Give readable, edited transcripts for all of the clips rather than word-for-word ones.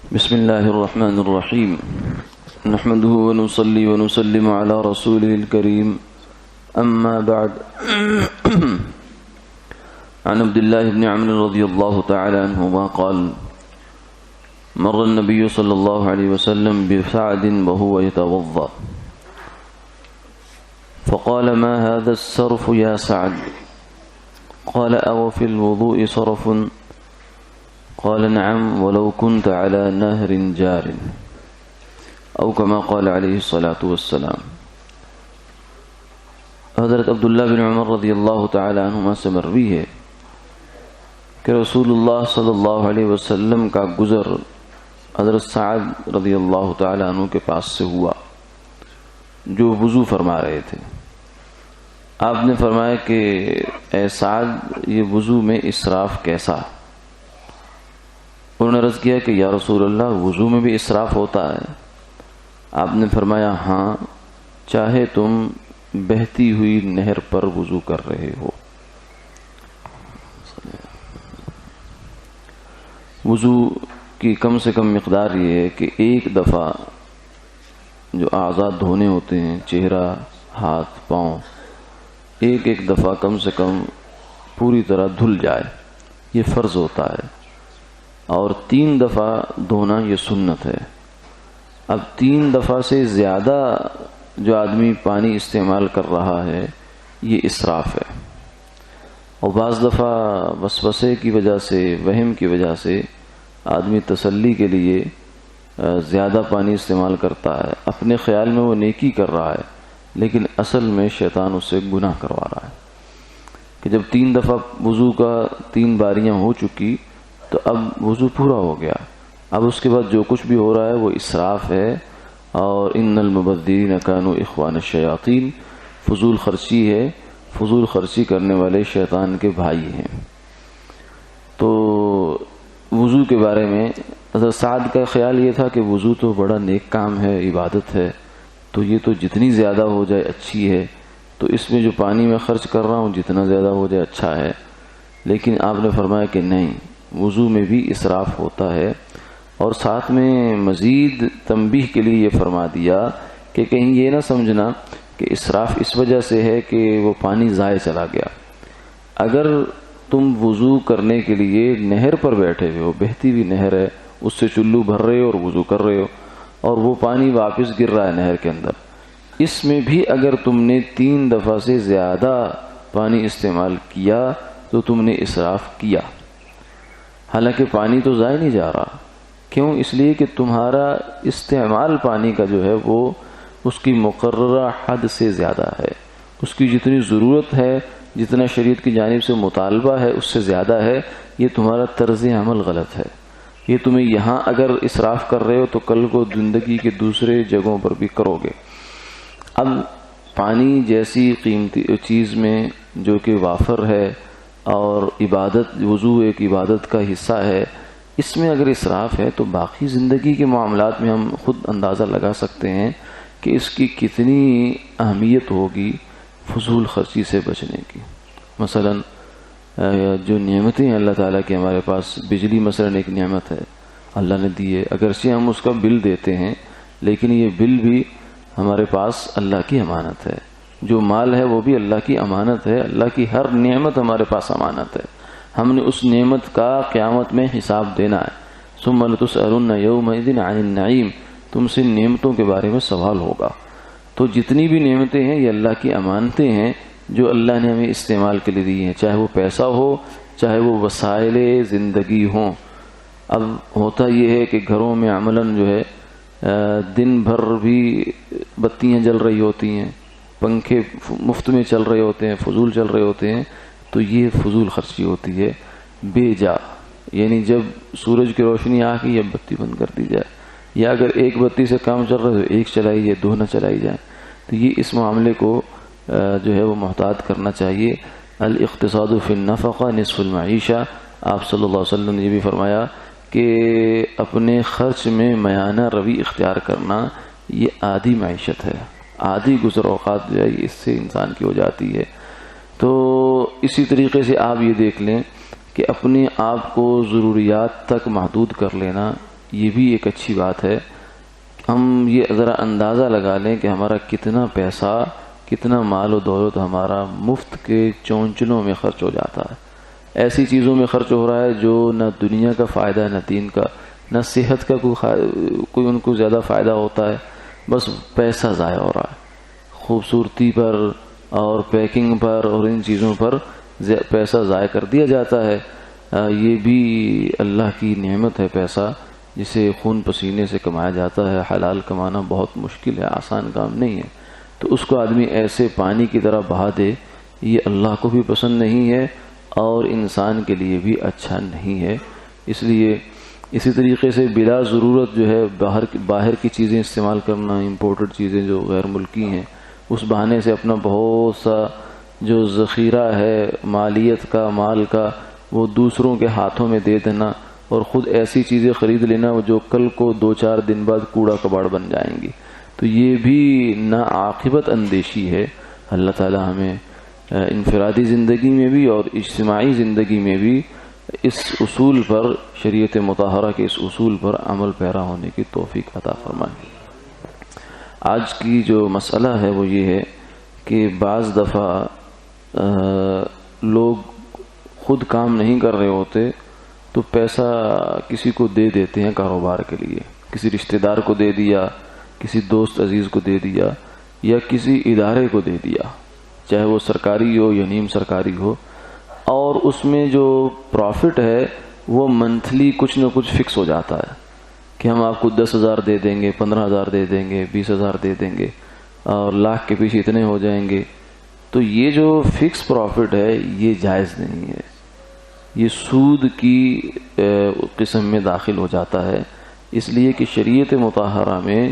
بسم الله الرحمن الرحيم. نحمده ونصلي ونسلم على رسوله الكريم. أما بعد. عن عبد الله بن عمرو رضي الله تعالى عنهما قال: مر النبي صلى الله عليه وسلم بسعد وهو يتوضأ فقال: ما هذا السرف يا سعد؟ قال: أو في الوضوء صرف؟ قال: نعم، ولو كنت على نهر جار، او كما قال علیہ الصلاۃ والسلام. حضرت عبداللہ بن عمر رضی اللہ تعالی عنہما سے مروی ہے کہ رسول اللہ صلی اللہ علیہ وسلم کا گزر حضرت سعد رضی اللہ تعالی عنہ کے پاس سے ہوا جو وضو فرما رہے تھے. آپ نے فرمایا کہ اے سعد، یہ وضو میں اسراف کیسا؟ انہوں نے عرض کیا کہ یا رسول اللہ، وضو میں بھی اسراف ہوتا ہے؟ آپ نے فرمایا ہاں، چاہے تم بہتی ہوئی نہر پر وضو کر رہے ہو. وضو کی کم سے کم مقدار یہ ہے کہ ایک دفعہ جو اعضاء دھونے ہوتے ہیں، چہرہ، ہاتھ، پاؤں، ایک دفعہ کم سے کم پوری طرح دھل جائے، یہ فرض ہوتا ہے. اور 3 دفعہ دھونا یہ سنت ہے. اب 3 دفعہ سے زیادہ جو آدمی پانی استعمال کر رہا ہے یہ اسراف ہے. اور بعض دفعہ وسوسے کی وجہ سے، وہم کی وجہ سے آدمی تسلی کے لیے زیادہ پانی استعمال کرتا ہے. اپنے خیال میں وہ نیکی کر رہا ہے، لیکن اصل میں شیطان اس سے گناہ کروا رہا ہے. کہ جب 3 دفعہ وضو کا 3 باریاں ہو چکی تو اب وضو پورا ہو گیا. اب اس کے بعد جو کچھ بھی ہو رہا ہے وہ اسراف ہے. اور ان المبذرین کانوا اخوان الشیاطین، فضول خرچی ہے، فضول خرچی کرنے والے شیطان کے بھائی ہیں. تو وضو کے بارے میں حضرت سعد کا خیال یہ تھا کہ وضو تو بڑا نیک کام ہے، عبادت ہے، تو یہ تو جتنی زیادہ ہو جائے اچھی ہے، تو اس میں جو پانی میں خرچ کر رہا ہوں جتنا زیادہ ہو جائے اچھا ہے. لیکن آپ نے فرمایا کہ نہیں، وضو میں بھی اسراف ہوتا ہے. اور ساتھ میں مزید تنبیہ کے لیے یہ فرما دیا کہ کہیں یہ نہ سمجھنا کہ اسراف اس وجہ سے ہے کہ وہ پانی ضائع چلا گیا. اگر تم وضو کرنے کے لیے نہر پر بیٹھے ہوئے ہو، بہتی ہوئی نہر ہے، اس سے چلو بھر رہے ہو اور وضو کر رہے ہو، اور وہ پانی واپس گر رہا ہے نہر کے اندر، اس میں بھی اگر تم نے 3 دفعہ سے زیادہ پانی استعمال کیا تو تم نے اسراف کیا. حالانکہ پانی تو ضائع نہیں جا رہا. کیوں؟ اس لیے کہ تمہارا استعمال پانی کا جو ہے وہ اس کی مقررہ حد سے زیادہ ہے. اس کی جتنی ضرورت ہے، جتنا شریعت کی جانب سے مطالبہ ہے، اس سے زیادہ ہے. یہ تمہارا طرز عمل غلط ہے. یہ تمہیں یہاں اگر اسراف کر رہے ہو تو کل کو زندگی کے دوسرے جگہوں پر بھی کرو گے. اب پانی جیسی قیمتی چیز میں جو کہ وافر ہے اور عبادت، وضو ایک عبادت کا حصہ ہے، اس میں اگر اسراف ہے تو باقی زندگی کے معاملات میں ہم خود اندازہ لگا سکتے ہیں کہ اس کی کتنی اہمیت ہوگی فضول خرچی سے بچنے کی. مثلا جو نعمتیں ہیں اللہ تعالیٰ کی ہمارے پاس، بجلی مثلا ایک نعمت ہے اللہ نے دی ہے. اگرچہ ہم اس کا بل دیتے ہیں لیکن یہ بل بھی ہمارے پاس اللہ کی امانت ہے. جو مال ہے وہ بھی اللہ کی امانت ہے. اللہ کی ہر نعمت ہمارے پاس امانت ہے. ہم نے اس نعمت کا قیامت میں حساب دینا ہے. ثم لتسألن یومئذ عن النعیم، تم سے نعمتوں کے بارے میں سوال ہوگا. تو جتنی بھی نعمتیں ہیں یہ اللہ کی امانتیں ہیں جو اللہ نے ہمیں استعمال کے لیے دی ہیں، چاہے وہ پیسہ ہو، چاہے وہ وسائل زندگی ہوں. اب ہوتا یہ ہے کہ گھروں میں عملاً جو ہے دن بھر بھی بتیاں جل رہی ہوتی ہیں، پنکھے مفت میں چل رہے ہوتے ہیں، فضول چل رہے ہوتے ہیں. تو یہ فضول خرچی ہوتی ہے بے جا. یعنی جب سورج کی روشنی آ گئی اب بتی بند کر دی جائے، یا اگر ایک بتی سے کام چل رہا ہے تو ایک چلائی جائے، 2 نہ چلائی جائیں. تو یہ اس معاملے کو جو ہے وہ محتاط کرنا چاہیے. الاقتصاد فی النفقہ نصف المعیشہ. آپ صلی اللہ علیہ وسلم نے یہ بھی فرمایا کہ اپنے خرچ میں میانہ روی اختیار کرنا یہ آدھی معیشت ہے. آدھی گزر اوقات جو ہے اس سے انسان کی ہو جاتی ہے. تو اسی طریقے سے آپ یہ دیکھ لیں کہ اپنے آپ کو ضروریات تک محدود کر لینا یہ بھی ایک اچھی بات ہے. ہم یہ ذرا اندازہ لگا لیں کہ ہمارا کتنا پیسہ، کتنا مال و دولت ہمارا مفت کے چونچلوں میں خرچ ہو جاتا ہے. ایسی چیزوں میں خرچ ہو رہا ہے جو نہ دنیا کا فائدہ ہے، نہ دین کا، نہ صحت کا کوئی ان کو زیادہ فائدہ ہوتا ہے. بس پیسہ ضائع ہو رہا ہے، خوبصورتی پر اور پیکنگ پر اور ان چیزوں پر پیسہ ضائع کر دیا جاتا ہے. یہ بھی اللہ کی نعمت ہے پیسہ، جسے خون پسینے سے کمایا جاتا ہے. حلال کمانا بہت مشکل ہے، آسان کام نہیں ہے. تو اس کو آدمی ایسے پانی کی طرح بہا دے، یہ اللہ کو بھی پسند نہیں ہے اور انسان کے لیے بھی اچھا نہیں ہے. اس لیے اسی طریقے سے بلا ضرورت جو ہے باہر کی چیزیں استعمال کرنا، امپورٹڈ چیزیں جو غیر ملکی ہیں، اس بہانے سے اپنا بہت سا جو ذخیرہ ہے مالیت کا، مال کا، وہ دوسروں کے ہاتھوں میں دے دینا اور خود ایسی چیزیں خرید لینا جو کل کو 2-4 دن بعد کوڑا کباڑ بن جائیں گی. تو یہ بھی ناعاقبت اندیشی ہے. اللہ تعالی ہمیں انفرادی زندگی میں بھی اور اجتماعی زندگی میں بھی اس اصول پر، شریعت مطہرہ کے اس اصول پر عمل پیرا ہونے کی توفیق عطا فرمائے. آج کی جو مسئلہ ہے وہ یہ ہے کہ بعض دفعہ لوگ خود کام نہیں کر رہے ہوتے تو پیسہ کسی کو دے دیتے ہیں کاروبار کے لیے. کسی رشتہ دار کو دے دیا، کسی دوست عزیز کو دے دیا، یا کسی ادارے کو دے دیا، چاہے وہ سرکاری ہو یا نیم سرکاری ہو. اور اس میں جو پروفٹ ہے وہ منتھلی کچھ نہ کچھ فکس ہو جاتا ہے کہ ہم آپ کو 10,000 دے دیں گے، 15,000 دے دیں گے، 20,000 دے دیں گے اور لاکھ کے پیچھے اتنے ہو جائیں گے. تو یہ جو فکس پروفٹ ہے یہ جائز نہیں ہے، یہ سود کی قسم میں داخل ہو جاتا ہے. اس لیے کہ شریعت مطہرہ میں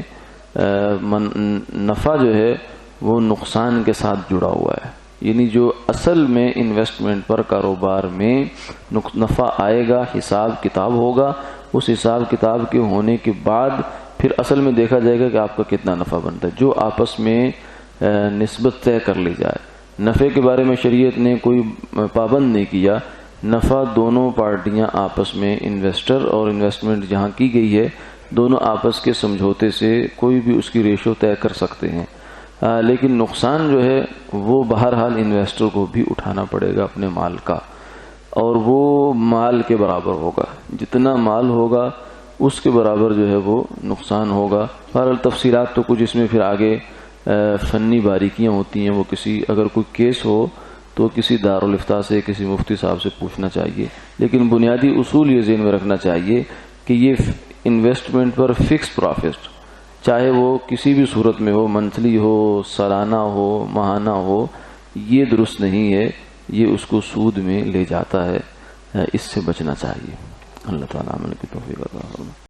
نفع جو ہے وہ نقصان کے ساتھ جڑا ہوا ہے. یعنی جو اصل میں انویسٹمنٹ پر، کاروبار میں نفع آئے گا، حساب کتاب ہوگا، اس حساب کتاب کے ہونے کے بعد پھر اصل میں دیکھا جائے گا کہ آپ کا کتنا نفع بنتا ہے. جو آپس میں نسبت طے کر لی جائے. نفع کے بارے میں شریعت نے کوئی پابند نہیں کیا. نفع دونوں پارٹیاں آپس میں، انویسٹر اور انویسٹمنٹ جہاں کی گئی ہے، دونوں آپس کے سمجھوتے سے کوئی بھی اس کی ریشو طے کر سکتے ہیں. لیکن نقصان جو ہے وہ بہرحال انویسٹر کو بھی اٹھانا پڑے گا اپنے مال کا، اور وہ مال کے برابر ہوگا. جتنا مال ہوگا اس کے برابر جو ہے وہ نقصان ہوگا. بہرحال تفصیلات تو کچھ اس میں پھر آگے فنی باریکیاں ہوتی ہیں. وہ اگر کوئی کیس ہو تو کسی دارالافتاء سے، کسی مفتی صاحب سے پوچھنا چاہیے. لیکن بنیادی اصول یہ ذہن میں رکھنا چاہیے کہ یہ انویسٹمنٹ پر فکس پروفٹ، چاہے وہ کسی بھی صورت میں ہو، منتھلی ہو، سالانہ ہو، ماہانہ ہو، یہ درست نہیں ہے. یہ اس کو سود میں لے جاتا ہے. اس سے بچنا چاہیے. اللہ تعالیٰ عمل کی توفیق عطا فرمائے.